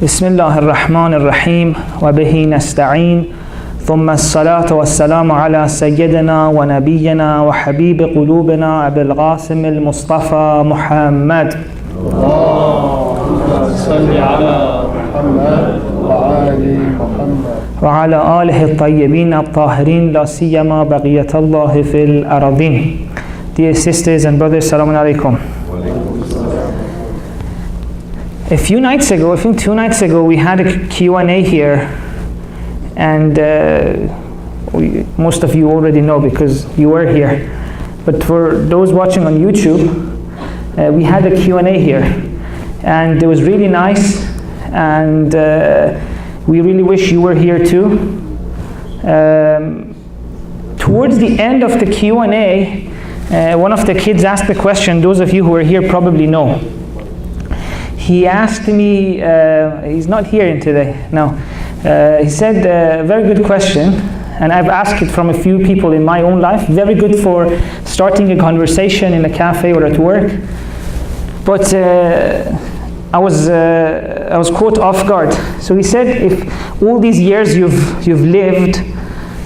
بسم الله الرحمن الرحيم وبه نستعين ثم الصلاة والسلام على سيدنا ونبينا وحبيب قلوبنا أبي القاسم المصطفى محمد اللهم صل على محمد وآل محمد وعلى آله الطيبين الطاهرين لا سيما بقية الله في الأراضين. Dear sisters and brothers, Assalamu alaikum. A few nights ago, I think 2 nights ago, we had a Q&A here, and most of you already know because you were here. But for those watching on YouTube, we had a Q&A here, and it was really nice, and we really wish you were here too. Towards the end of the Q&A, one of the kids asked a question. Those of you who are here probably know. He asked me, he's not here today, no. He said, very good question, and I've asked it from a few people in my own life. Very good for starting a conversation in a cafe or at work. But I was caught off guard. So he said, if all these years you've lived,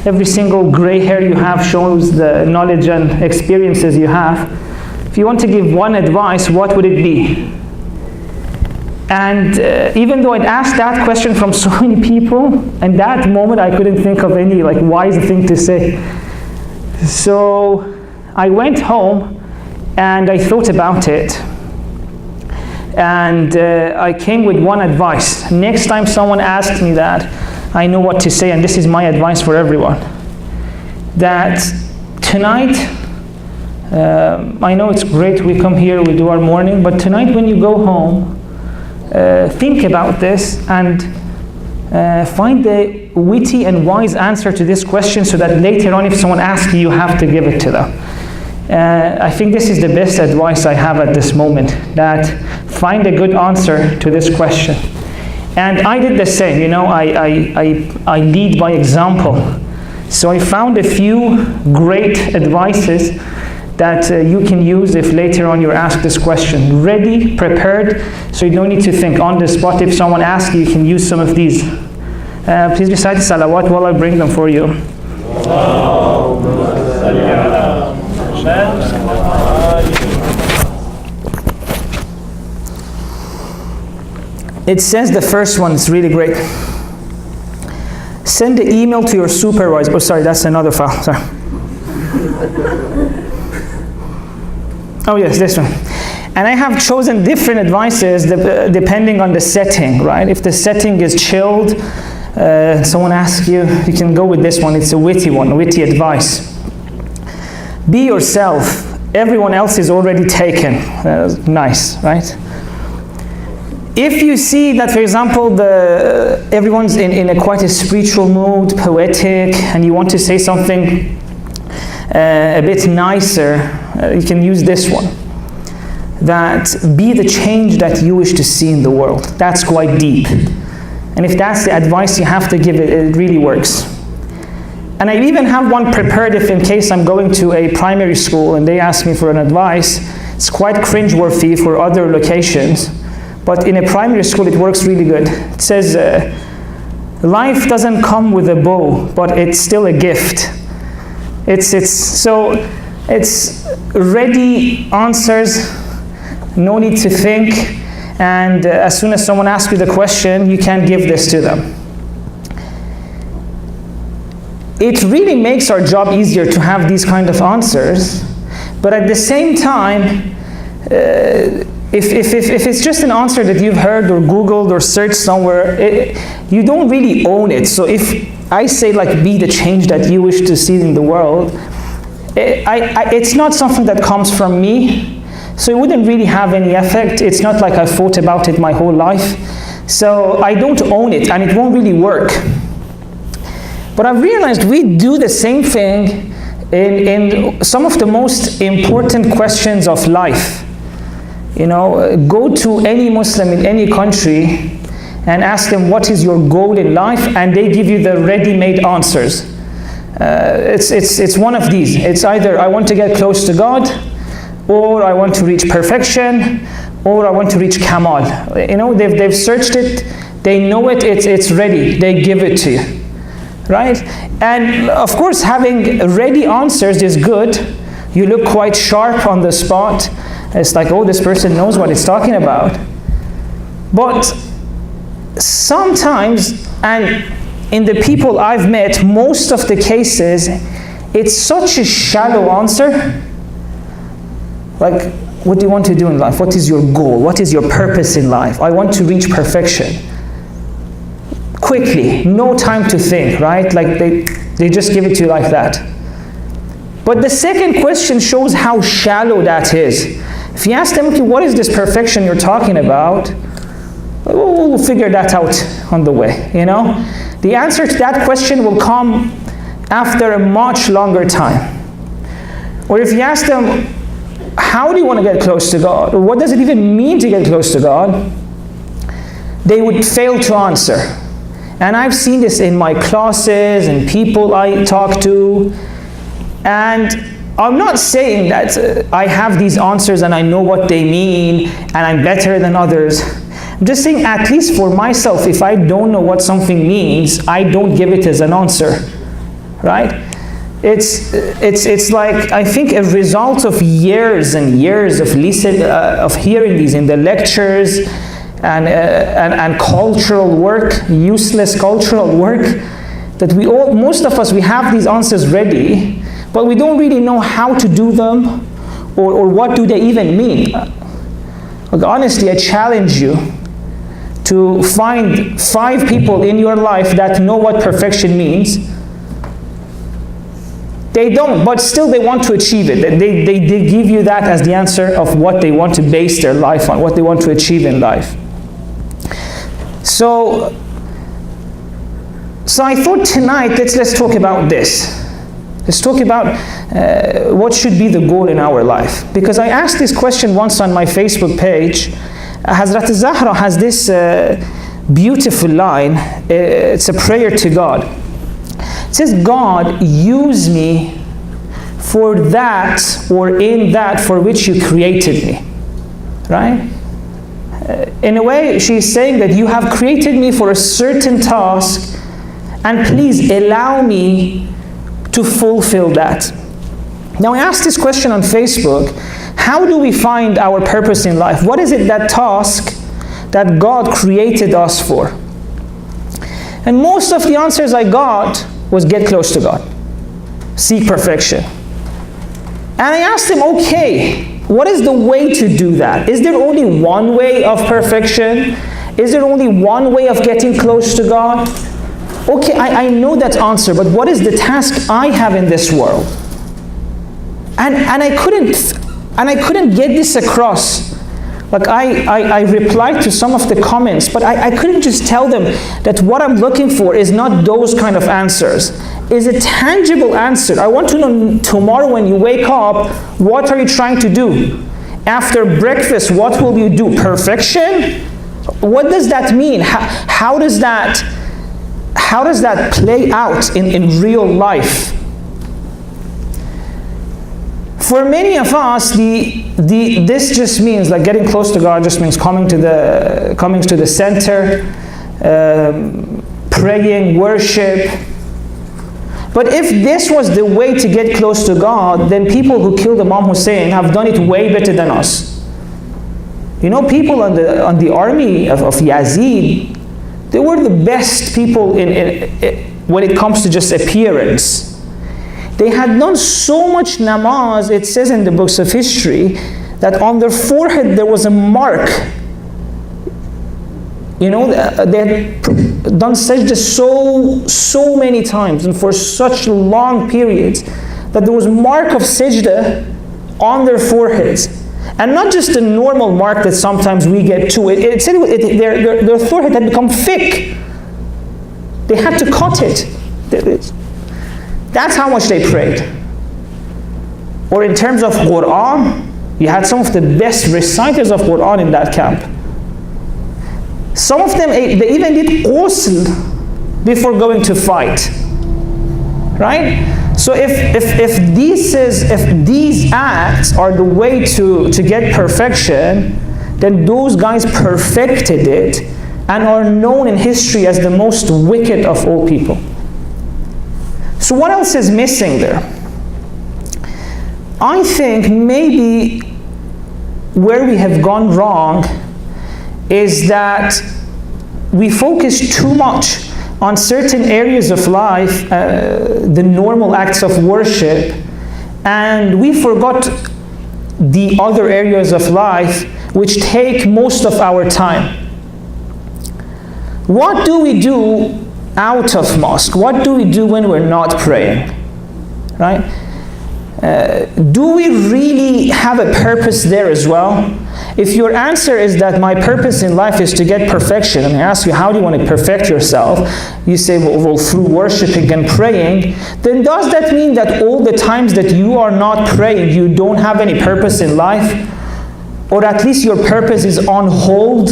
every single gray hair you have shows the knowledge and experiences you have. If you want to give one advice, what would it be? And even though I'd asked that question from so many people, in that moment I couldn't think of any wise thing to say. So I went home and I thought about it. And I came with one advice. Next time someone asks me that, I know what to say, and this is my advice for everyone. That tonight, I know it's great we come here, we do our morning, but tonight when you go home, think about this and find the witty and wise answer to this question so that later on if someone asks you, you have to give it to them. I think this is the best advice I have at this moment, that find a good answer to this question. And I did the same, you know, I lead by example. So I found a few great advices that you can use if later on you're asked this question. Ready, prepared, so you don't need to think on the spot. If someone asks you, you can use some of these. Please recite the salawat while I bring them for you. It says the first one is really great. Send the email to your supervisor. Oh, sorry, that's another file. Sorry. Oh yes, this one. And I have chosen different advices depending on the setting, right? If the setting is chilled, someone asks you, you can go with this one. It's a witty one, witty advice. Be yourself. Everyone else is already taken. Nice, right? If you see that, for example, everyone's in a quite a spiritual mood, poetic, and you want to say something a bit nicer, you can use this one. That be the change that you wish to see in the world. That's quite deep. And if that's the advice you have to give it really works. And I even have one prepared if in case I'm going to a primary school and they ask me for an advice. It's quite cringeworthy for other locations. But in a primary school, it works really good. It says, life doesn't come with a bow, but it's still a gift. It's ready answers, no need to think, and as soon as someone asks you the question, you can give this to them. It really makes our job easier to have these kind of answers, but at the same time, if it's just an answer that you've heard or Googled or searched somewhere, you don't really own it. So if I say be the change that you wish to see in the world, it's not something that comes from me, so it wouldn't really have any effect. It's not like I've thought about it my whole life. So I don't own it, and it won't really work. But I've realized we do the same thing in some of the most important questions of life. You know, go to any Muslim in any country and ask them what is your goal in life, and they give you the ready-made answers. It's one of these. It's either I want to get close to God, or I want to reach perfection, or I want to reach Kamal. You know, they've searched it They know it, it's ready. They give it to you, right? And of course, having ready answers is good. You look quite sharp on the spot. It's like, oh, this person knows what it's talking about. But sometimes, and in the people I've met, most of the cases, it's such a shallow answer. Like, what do you want to do in life? What is your goal? What is your purpose in life? I want to reach perfection. Quickly, no time to think, right? Like they just give it to you like that. But the second question shows how shallow that is. If you ask them, okay, what is this perfection you're talking about? We'll figure that out on the way, you know? The answer to that question will come after a much longer time. Or if you ask them, how do you want to get close to God? Or what does it even mean to get close to God? They would fail to answer. And I've seen this in my classes and people I talk to. And I'm not saying that I have these answers and I know what they mean and I'm better than others. I'm just saying, at least for myself, if I don't know what something means, I don't give it as an answer, right? It's like, I think, a result of years and years of hearing these in the lectures and cultural work, useless cultural work, that most of us, we have these answers ready, but we don't really know how to do them or what do they even mean. Like, honestly, I challenge you to find 5 people in your life that know what perfection means. They don't, but still they want to achieve it. They give you that as the answer of what they want to base their life on, what they want to achieve in life. So I thought tonight, let's talk about this. Let's talk about what should be the goal in our life. Because I asked this question once on my Facebook page. Hazrat Zahra has this beautiful line. It's a prayer to God. It says, God, use me for that or in that for which you created me. Right? In a way, she's saying that you have created me for a certain task, and please allow me to fulfill that. Now, I asked this question on Facebook. How do we find our purpose in life? What is it, that task that God created us for? And most of the answers I got was get close to God, seek perfection. And I asked him, okay, what is the way to do that? Is there only one way of perfection? Is there only one way of getting close to God? Okay, I know that answer, but what is the task I have in this world? And I couldn't get this across. Like I replied to some of the comments, but I couldn't just tell them that what I'm looking for is not those kind of answers. Is a tangible answer. I want to know tomorrow when you wake up, what are you trying to do? After breakfast, what will you do? Perfection? What does that mean? How does that play out in real life? For many of us, this just means, like, getting close to God just means coming to the center, praying, worship. But if this was the way to get close to God, then people who killed Imam Hussein have done it way better than us. You know, people on the army of Yazid, they were the best people when it comes to just appearance. They had done so much namaz, it says in the books of history, that on their forehead there was a mark. You know, they had done sajda so many times and for such long periods that there was mark of sajda on their foreheads. And not just a normal mark that sometimes we get to. It said their forehead had become thick. They had to cut it. That's how much they prayed. Or in terms of Quran, you had some of the best reciters of Quran in that camp. Some of them, they even did ghusl before going to fight. Right? So if these acts are the way to get perfection, then those guys perfected it, and are known in history as the most wicked of all people. So what else is missing there? I think maybe where we have gone wrong is that we focus too much on certain areas of life, the normal acts of worship, and we forgot the other areas of life which take most of our time. What do we do out of mosque? What do we do when we're not praying? Right? Do we really have a purpose there as well? If your answer is that my purpose in life is to get perfection, and I ask you, how do you want to perfect yourself? You say, well, through worshiping and praying. Then does that mean that all the times that you are not praying, you don't have any purpose in life? Or at least your purpose is on hold?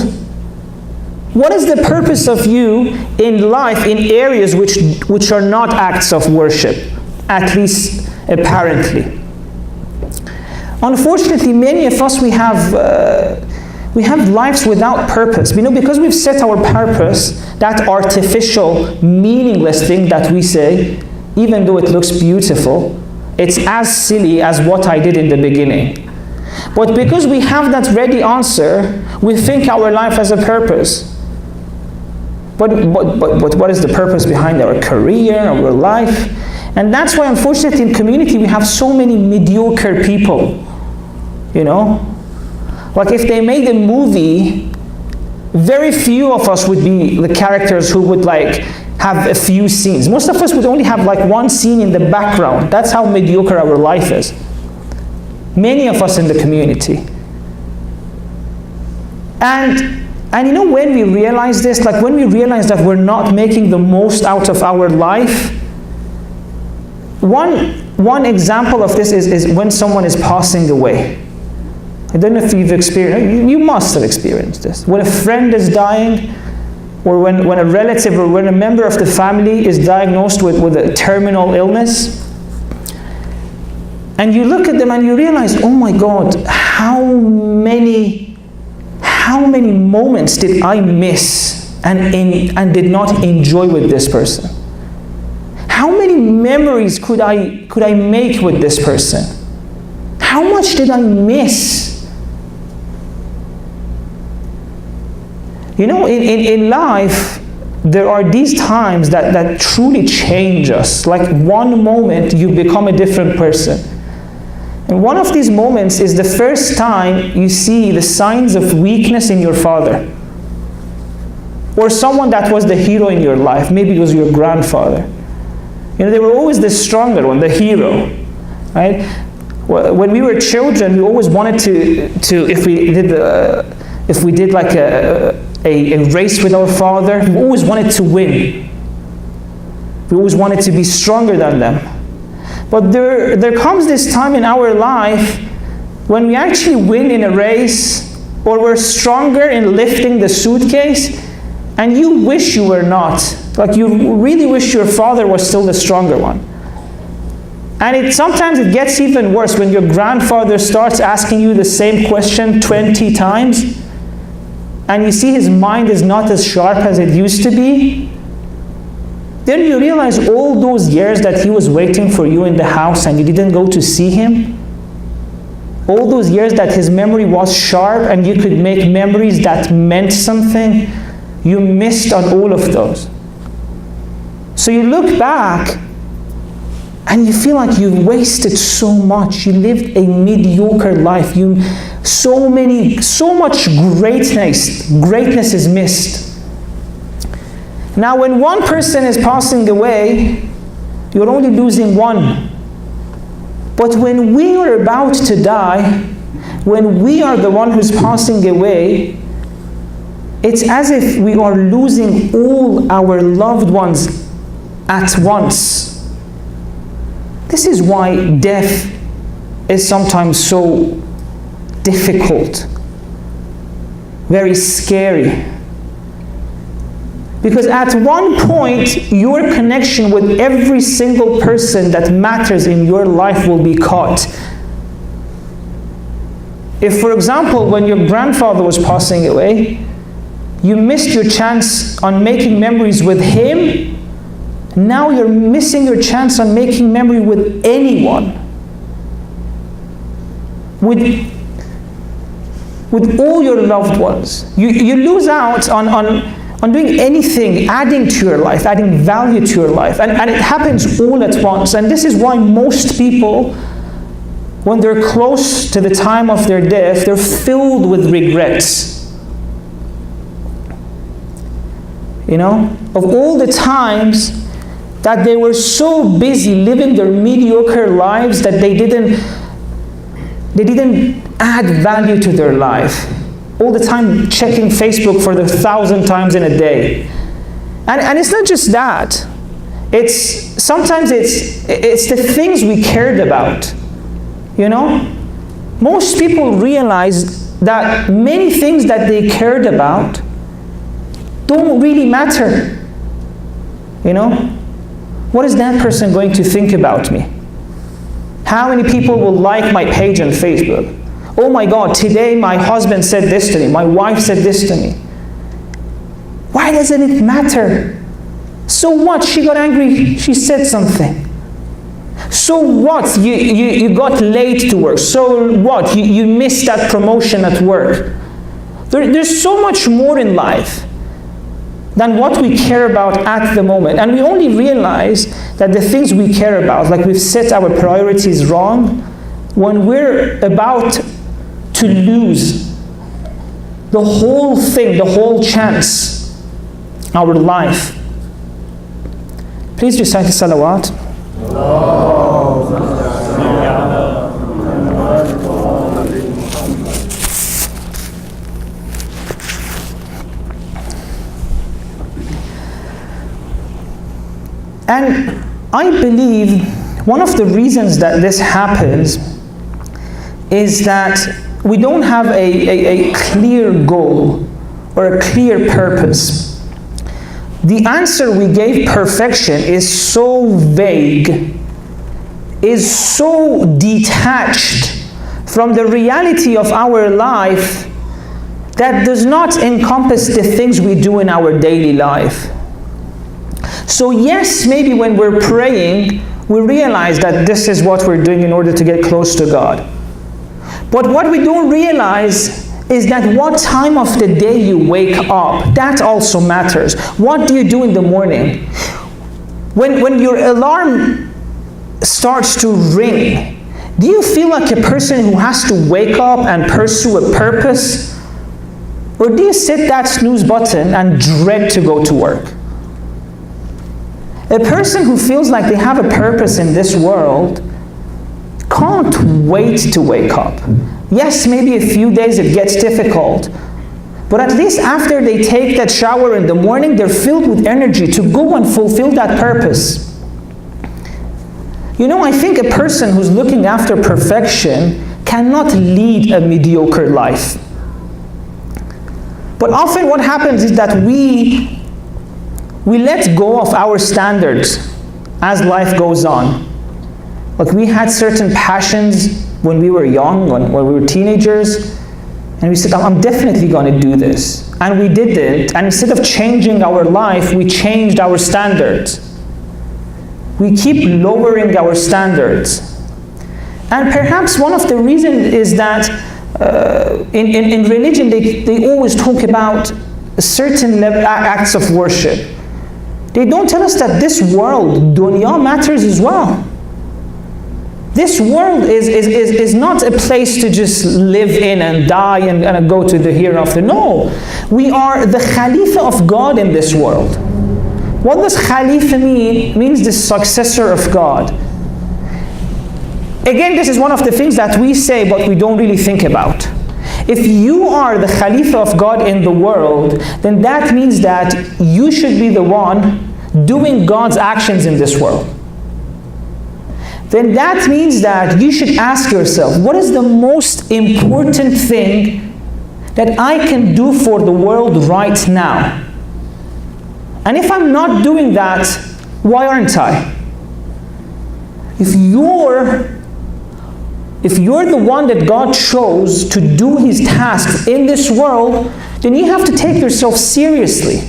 What is the purpose of you in life in areas which are not acts of worship, at least apparently? Unfortunately, many of us, we have lives without purpose. Because we've set our purpose, that artificial, meaningless thing that we say, even though it looks beautiful, it's as silly as what I did in the beginning. But because we have that ready answer, we think our life has a purpose. But what is the purpose behind our career, our life? And that's why, unfortunately, in community, we have so many mediocre people. Like if they made a movie, very few of us would be the characters who would have a few scenes. Most of us would only have one scene in the background. That's how mediocre our life is. Many of us in the community. And when we realize this, when we realize that we're not making the most out of our life, one example of this is when someone is passing away. I don't know if you've experienced, you must have experienced this. When a friend is dying, or when a relative or when a member of the family is diagnosed with a terminal illness, and you look at them and you realize, oh my God, how many moments did I miss and did not enjoy with this person? How many memories could I make with this person? How much did I miss? In life, there are these times that truly change us. Like one moment, you become a different person. And one of these moments is the first time you see the signs of weakness in your father. Or someone that was the hero in your life. Maybe it was your grandfather. They were always the stronger one, the hero. Right? When we were children, we always wanted to if we did like a race with our father, we always wanted to win. We always wanted to be stronger than them. But there comes this time in our life when we actually win in a race, or we're stronger in lifting the suitcase, and you wish you were not. Like you really wish your father was still the stronger one. And sometimes it gets even worse when your grandfather starts asking you the same question 20 times, and you see his mind is not as sharp as it used to be. Then you realize all those years that he was waiting for you in the house and you didn't go to see him, all those years that his memory was sharp and you could make memories that meant something, you missed on all of those. So you look back and you feel like you've wasted so much. You lived a mediocre life. So much greatness is missed. Now when one person is passing away, you're only losing one. But when we are about to die, when we are the one who's passing away, it's as if we are losing all our loved ones at once. This is why death is sometimes so difficult, very scary. Because at one point, your connection with every single person that matters in your life will be cut. If, for example, when your grandfather was passing away, You missed your chance on making memories with him. Now you're missing your chance on making memory with anyone. With all your loved ones. You lose out on doing anything, adding to your life, adding value to your life. And it happens all at once. And this is why most people, when they're close to the time of their death, they're filled with regrets. You know, of all the times that they were so busy living their mediocre lives that they didn't add value to their life. All the time checking Facebook for the 1,000 times in a day. And it's not just that. Sometimes it's the things we cared about. You know? Most people realize that many things that they cared about don't really matter. You know? What is that person going to think about me? How many people will like my page on Facebook? Oh my God, today my husband said this to me, my wife said this to me. Why doesn't it matter? So what? She got angry, she said something. So what? You got late to work. So what? You missed that promotion at work. There's so much more in life than what we care about at the moment. And we only realize that the things we care about, like we've set our priorities wrong, when we're about to lose the whole thing, the whole chance, our life. Please recite the salawat. And I believe one of the reasons that this happens is that we don't have a clear goal or a clear purpose. The answer we gave, perfection, is so vague, is so detached from the reality of our life that does not encompass the things we do in our daily life. So yes, maybe when we're praying, we realize that this is what we're doing in order to get close to God. But what we don't realize is that what time of the day you wake up, that also matters. What do you do in the morning? When your alarm starts to ring, do you feel like a person who has to wake up and pursue a purpose? Or do you set that snooze button and dread to go to work? A person who feels like they have a purpose in this world can't wait to wake up. Yes, maybe a few days it gets difficult, but at least after they take that shower in the morning, they're filled with energy to go and fulfill that purpose. You know, I think a person who's looking after perfection cannot lead a mediocre life. But often what happens is that we let go of our standards as life goes on. Like we had certain passions when we were young, when we were teenagers, and we said, I'm definitely going to do this. And we did it, and instead of changing our life, we changed our standards. We keep lowering our standards. And perhaps one of the reasons is that in religion, they always talk about certain acts of worship. They don't tell us that this world, dunya, matters as well. This world is not a place to just live in and die and go to the hereafter. No, we are the Khalifa of God in this world. What does Khalifa mean? It means the successor of God. Again, this is one of the things that we say but we don't really think about. If you are the Khalifa of God in the world, then that means that you should be the one doing God's actions in this world. Then that means that you should ask yourself, what is the most important thing that I can do for the world right now? And if I'm not doing that, why aren't I? If you're the one that God chose to do his tasks in this world, then you have to take yourself seriously.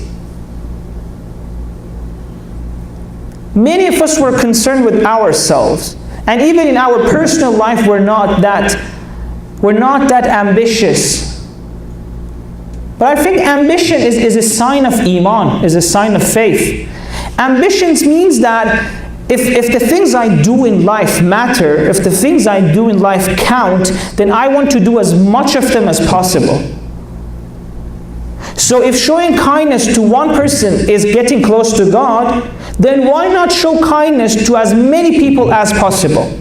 Many of us were concerned with ourselves, and even in our personal life we're not that ambitious. But I think ambition is a sign of iman, is a sign of faith. Ambitions means that if the things I do in life matter, if the things I do in life count, then I want to do as much of them as possible. So if showing kindness to one person is getting close to God, then why not show kindness to as many people as possible?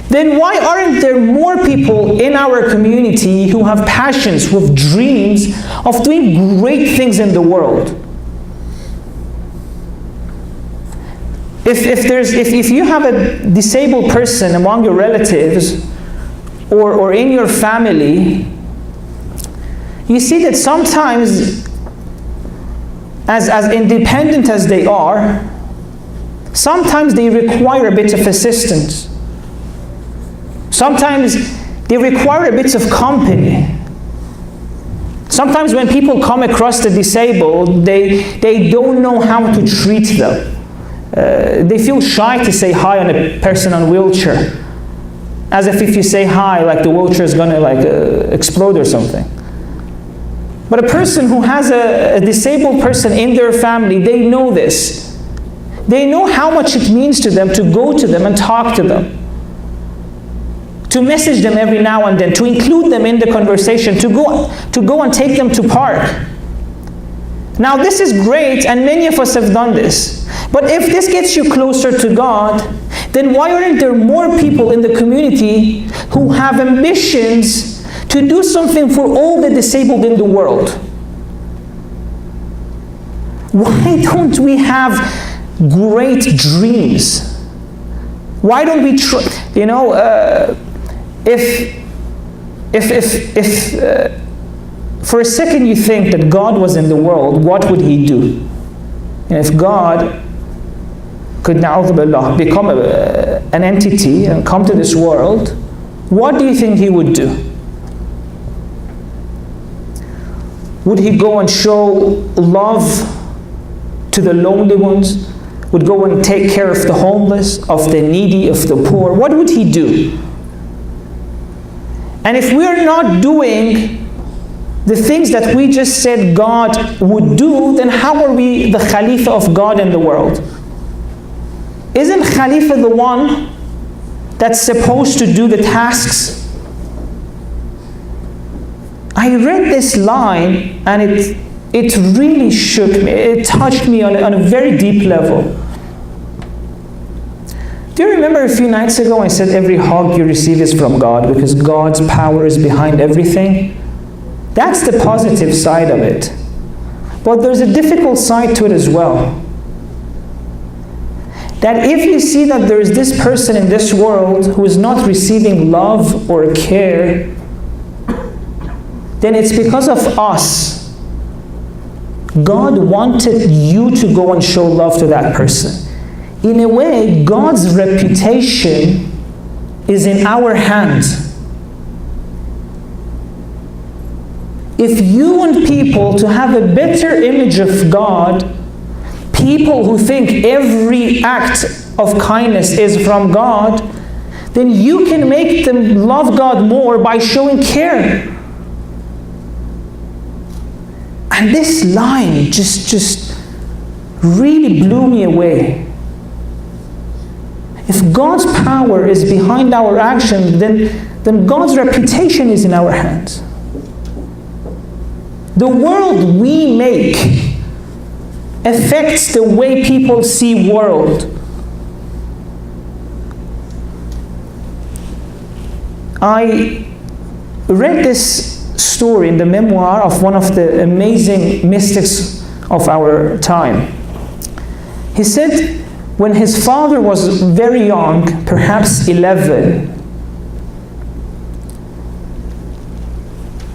Then why aren't there more people in our community who have passions, who have dreams of doing great things in the world? If you have a disabled person among your relatives or in your family, you see that sometimes, as independent as they are, sometimes they require a bit of assistance. Sometimes they require a bit of company. Sometimes when people come across the disabled, they don't know how to treat them. They feel shy to say hi on a person on a wheelchair, as if you say hi, like the wheelchair is going to explode or something. But a person who has a disabled person in their family, they know this. They know how much it means to them to go to them and talk to them, to message them every now and then, to include them in the conversation, to go and take them to park. Now this is great, and many of us have done this. But if this gets you closer to God, then why aren't there more people in the community who have ambitions to do something for all the disabled in the world? Why don't we have great dreams? Why don't we try, if for a second you think that God was in the world, what would he do? And if God could, na'udhu billah, become an entity and come to this world, what do you think he would do? Would he go and show love to the lonely ones? Would go and take care of the homeless, of the needy, of the poor? What would he do? And if we're not doing the things that we just said God would do, then how are we the Khalifa of God in the world? Isn't Khalifa the one that's supposed to do the tasks? I read this line and it really shook me. It touched me on a very deep level. Do you remember a few nights ago I said every hug you receive is from God because God's power is behind everything? That's the positive side of it. But there's a difficult side to it as well. That if you see that there is this person in this world who is not receiving love or care, then it's because of us. God wanted you to go and show love to that person. In a way, God's reputation is in our hands. If you want people to have a better image of God, people who think every act of kindness is from God, then you can make them love God more by showing care. And this line just really blew me away. If God's power is behind our actions, then God's reputation is in our hands. The world we make affects the way people see world. I read this story in the memoir of one of the amazing mystics of our time. He said when his father was very young, perhaps 11,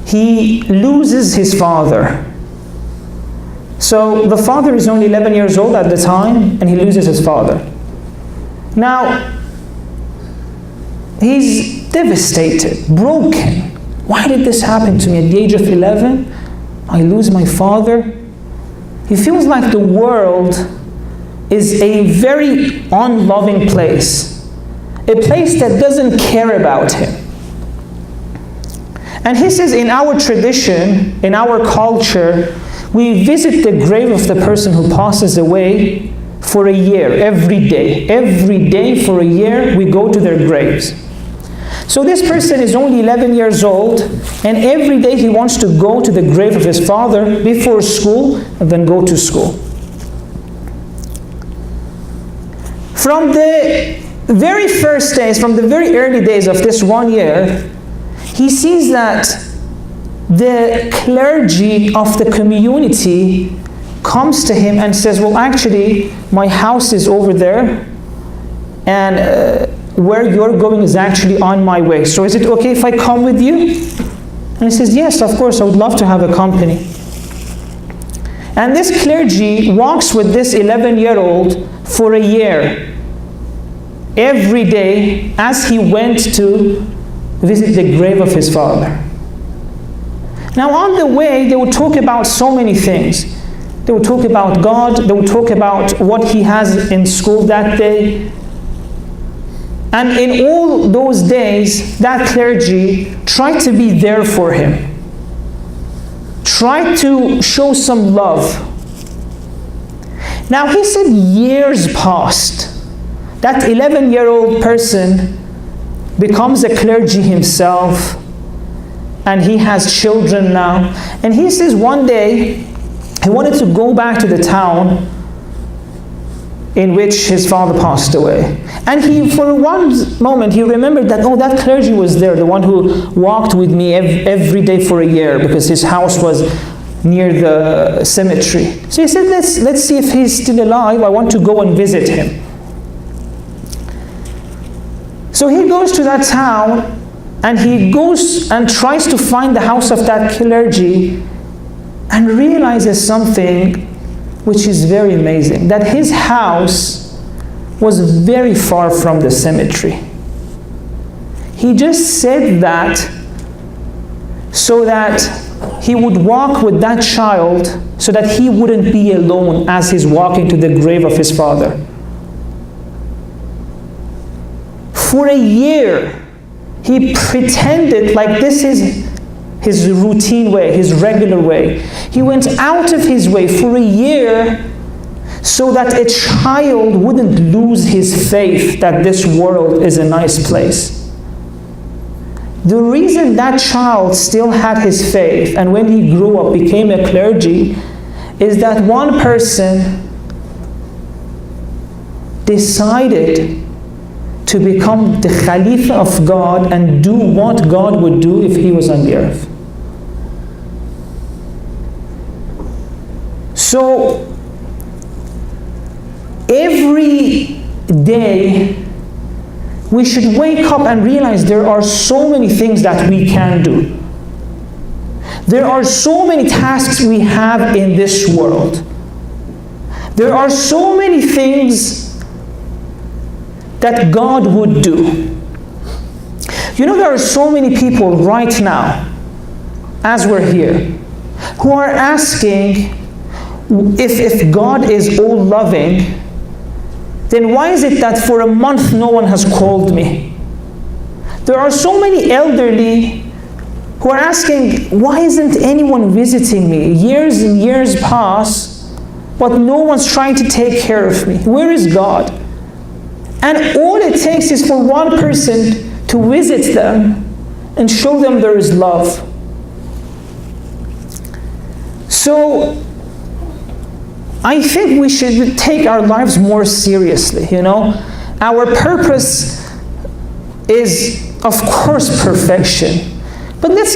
he loses his father. So the father is only 11 years old at the time, and he loses his father. Now, he's devastated, broken. Why did this happen to me at the age of 11? I lose my father. He feels like the world is a very unloving place, a place that doesn't care about him. And he says, in our tradition, in our culture, we visit the grave of the person who passes away for a year, every day. Every day for a year, we go to their graves. So this person is only 11 years old, and every day he wants to go to the grave of his father before school, and then go to school. From the very first days, from the very early days of this 1 year, he sees that the clergy of the community comes to him and says, well, actually, my house is over there, and where you're going is actually on my way. So is it okay if I come with you? And he says, yes, of course, I would love to have a company. And this clergy walks with this 11-year-old for a year, every day, as he went to visit the grave of his father. Now on the way, they would talk about so many things. They would talk about God, they would talk about what he has in school that day. And in all those days, that clergy tried to be there for him, tried to show some love. Now he said years passed. That 11-year-old person becomes a clergy himself, and he has children now. And he says one day he wanted to go back to the town in which his father passed away. And he, for one moment, he remembered that, oh, that clergy was there, the one who walked with me every day for a year, because his house was near the cemetery. So he said, let's see if he's still alive. I want to go and visit him. So he goes to that town, and he goes and tries to find the house of that clergy, and realizes something which is very amazing, that his house was very far from the cemetery. He just said that so that he would walk with that child, so that he wouldn't be alone as he's walking to the grave of his father. For a year, he pretended like this is his routine way, his regular way. He went out of his way for a year so that a child wouldn't lose his faith that this world is a nice place. The reason that child still had his faith, and when he grew up became a clergy, is that one person decided to become the Caliph of God and do what God would do if he was on the earth. So every day we should wake up and realize there are so many things that we can do. There are so many tasks we have in this world. There are so many things that God would do. You know, there are so many people right now, as we're here, who are asking, if God is all-loving, then why is it that for a month no one has called me? There are so many elderly who are asking, why isn't anyone visiting me? Years and years pass, but no one's trying to take care of me. Where is God? And all it takes is for one person to visit them and show them there is love. So I think we should take our lives more seriously, you know. Our purpose is, of course, perfection. But let's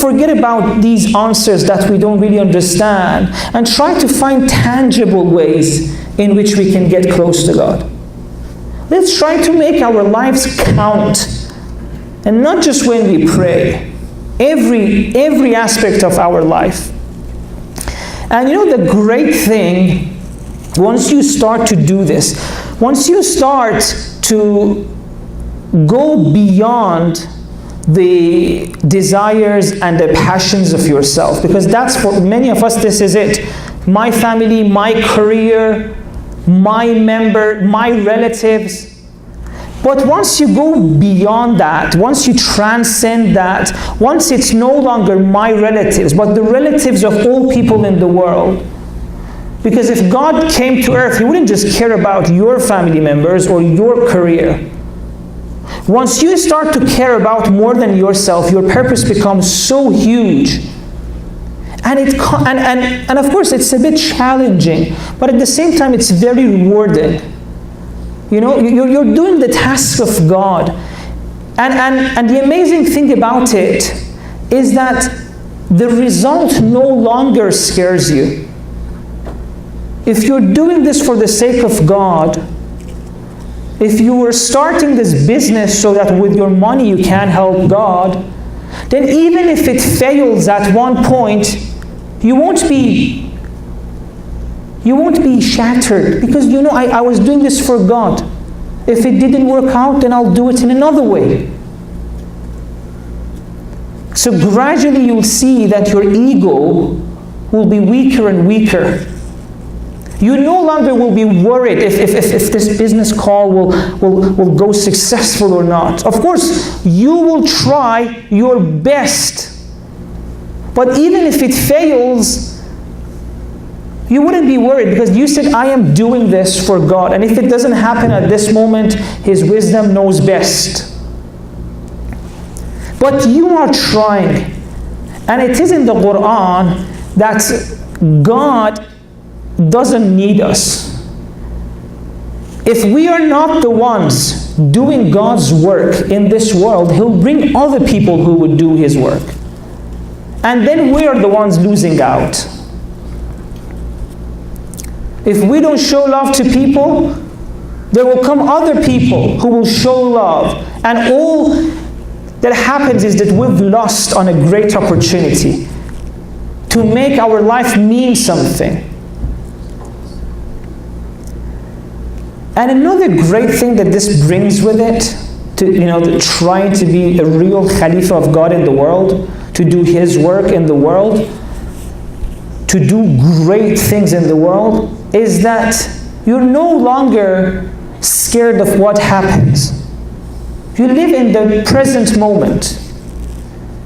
forget about these answers that we don't really understand and try to find tangible ways in which we can get close to God. Let's try to make our lives count, and not just when we pray, every aspect of our life. And you know, the great thing, once you start to do this, once you start to go beyond the desires and the passions of yourself, because that's, for many of us, this is it. My family, my career, my member, my relatives. But once you go beyond that, once you transcend that, once it's no longer my relatives, but the relatives of all people in the world. Because if God came to earth, He wouldn't just care about your family members or your career. Once you start to care about more than yourself, your purpose becomes so huge. And of course, it's a bit challenging, but at the same time, it's very rewarding. You know, you're doing the task of God. And the amazing thing about it is that the result no longer scares you. If you're doing this for the sake of God, if you were starting this business so that with your money you can help God, then even if it fails at one point, you won't be shattered, because you know, I was doing this for God. If it didn't work out, then I'll do it in another way. So gradually you'll see that your ego will be weaker and weaker. You no longer will be worried if this business call will go successful or not. Of course, you will try your best. But even if it fails, you wouldn't be worried, because you said, I am doing this for God. And if it doesn't happen at this moment, His wisdom knows best. But you are trying. And it is in the Quran that God doesn't need us. If we are not the ones doing God's work in this world, He'll bring other people who would do His work. And then we are the ones losing out. If we don't show love to people, there will come other people who will show love. And all that happens is that we've lost on a great opportunity to make our life mean something. And another great thing that this brings with it, trying to be a real Caliph of God in the world, to do His work in the world, to do great things in the world, is that you're no longer scared of what happens. You live in the present moment.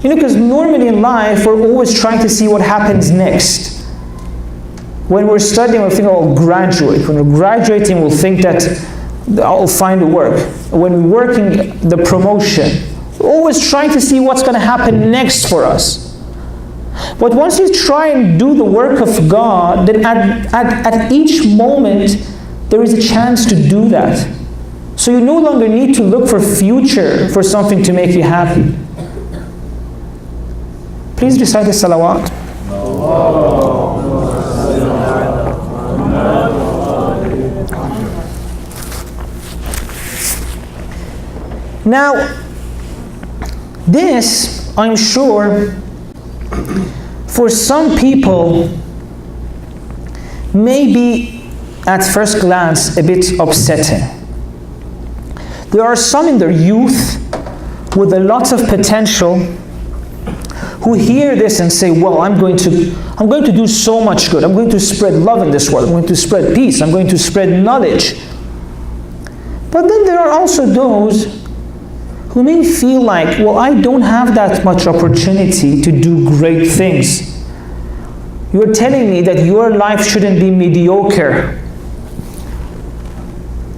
Because normally in life, we're always trying to see what happens next. When we're studying, we'll think, I'll graduate. When we're graduating, we'll think that I'll find a work. When we're working, the promotion. We're always trying to see what's going to happen next for us. But once you try and do the work of God, then at each moment, there is a chance to do that. So you no longer need to look for future for something to make you happy. Please recite the salawat. Now, this, I'm sure, for some people, may be, at first glance, a bit upsetting. There are some in their youth with a lot of potential who hear this and say, well, I'm going to do so much good. I'm going to spread love in this world. I'm going to spread peace. I'm going to spread knowledge. But then there are also those who may feel like, well, I don't have that much opportunity to do great things. You're telling me that your life shouldn't be mediocre.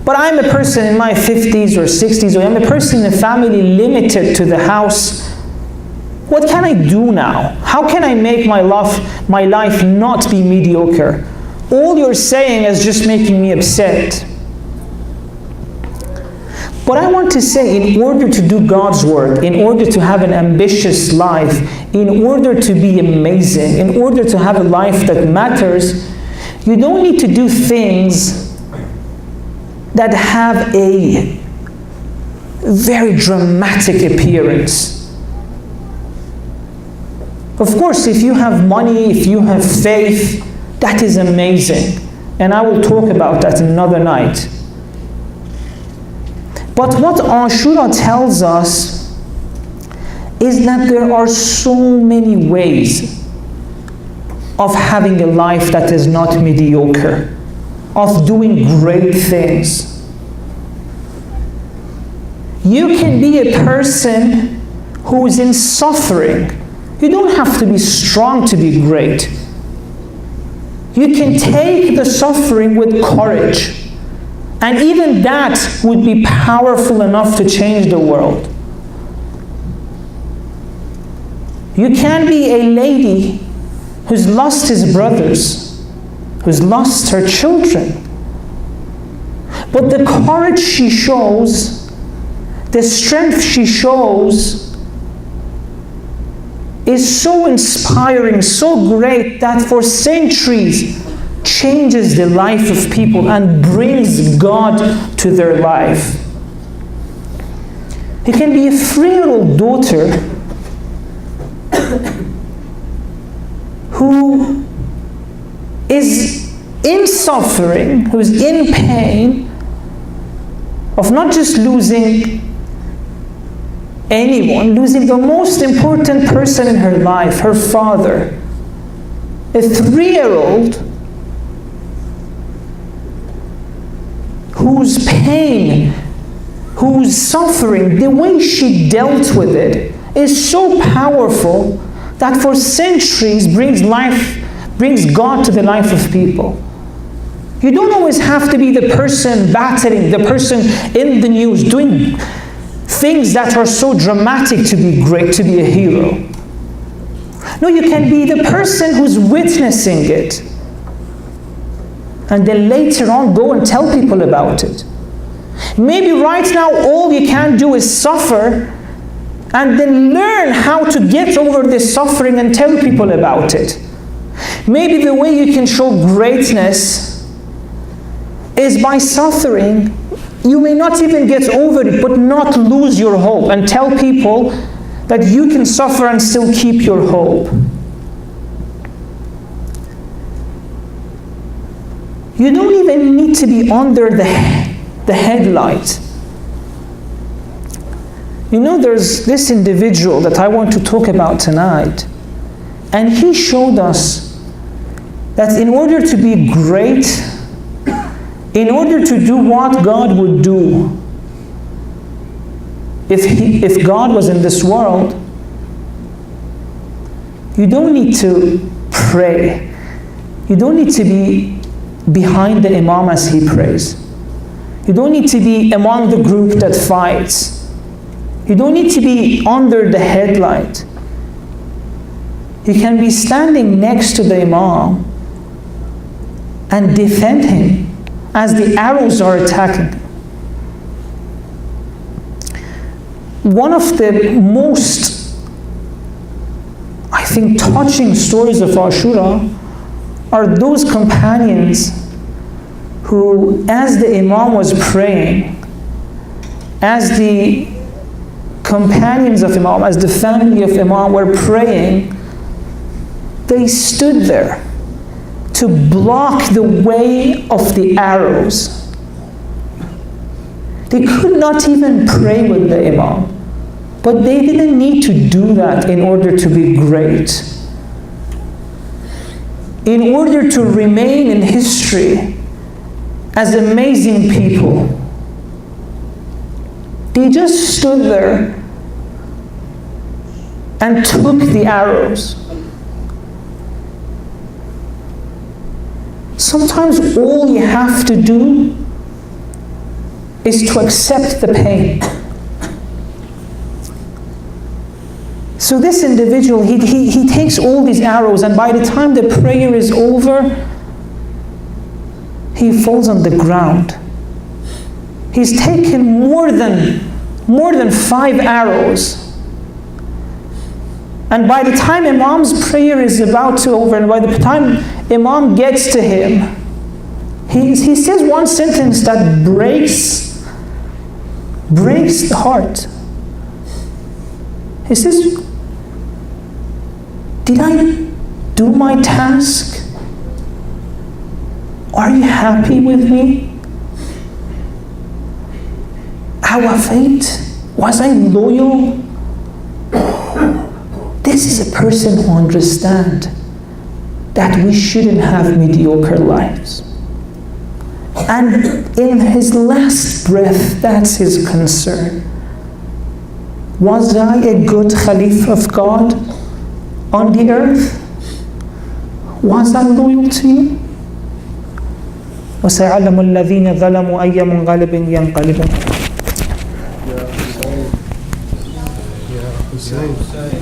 But I'm a person in my 50s or 60s, or I'm a person in a family limited to the house. What can I do now? How can I make my life not be mediocre? All you're saying is just making me upset. But I want to say, in order to do God's work, in order to have an ambitious life, in order to be amazing, in order to have a life that matters, you don't need to do things that have a very dramatic appearance. Of course, if you have money, if you have faith, that is amazing. And I will talk about that another night. But what Ashura tells us is that there are so many ways of having a life that is not mediocre, of doing great things. You can be a person who is in suffering. You don't have to be strong to be great. You can take the suffering with courage, and even that would be powerful enough to change the world. You can be a lady who's lost his brothers, who's lost her children, but the courage she shows, the strength she shows, is so inspiring, so great, that for centuries changes the life of people and brings God to their life. It can be a 3-year-old daughter who is in suffering, who is in pain of not just losing anyone, losing the most important person in her life, her father. A 3-year-old whose pain, whose suffering, the way she dealt with it is so powerful that for centuries brings God to the life of people. You don't always have to be the person battling, the person in the news, doing things that are so dramatic to be great, to be a hero. No, you can be the person who's witnessing it, and then later on go and tell people about it. Maybe right now all you can do is suffer, and then learn how to get over this suffering and tell people about it. Maybe the way you can show greatness is by suffering. You may not even get over it, but not lose your hope, and tell people that you can suffer and still keep your hope. You don't even need to be under the headlight. You know, there's this individual that I want to talk about tonight, and he showed us that in order to be great, in order to do what God would do, if God was in this world, you don't need to pray. You don't need to be behind the imam as he prays. You don't need to be among the group that fights. You don't need to be under the headlight. You can be standing next to the imam and defend him as the arrows are attacking. One of the most, I think, touching stories of Ashura are those companions who, as the imam was praying, as the companions of imam, as the family of imam were praying, they stood there to block the way of the arrows. They could not even pray with the imam, but they didn't need to do that in order to be great. In order to remain in history as amazing people, they just stood there and took the arrows. Sometimes all you have to do is to accept the pain. So this individual, he takes all these arrows, and by the time the prayer is over, he falls on the ground. He's taken more than 5 arrows. And by the time Imam's prayer is about to over, and by the time Imam gets to him, he says one sentence that breaks the heart. He says, "Did I do my task? Are you happy with me? Awafait? Was I loyal? This is a person who understands that we shouldn't have mediocre lives. And in his last breath, that's his concern. Was I a good Caliph of God on the earth? Was I loyal to you? وَسَيَعْلَمُ الَّذِينَ ظَلَمُوا أَيَّ مُنْقَلِبٍ يَنْقَلِبُونَ. Ya Hussein.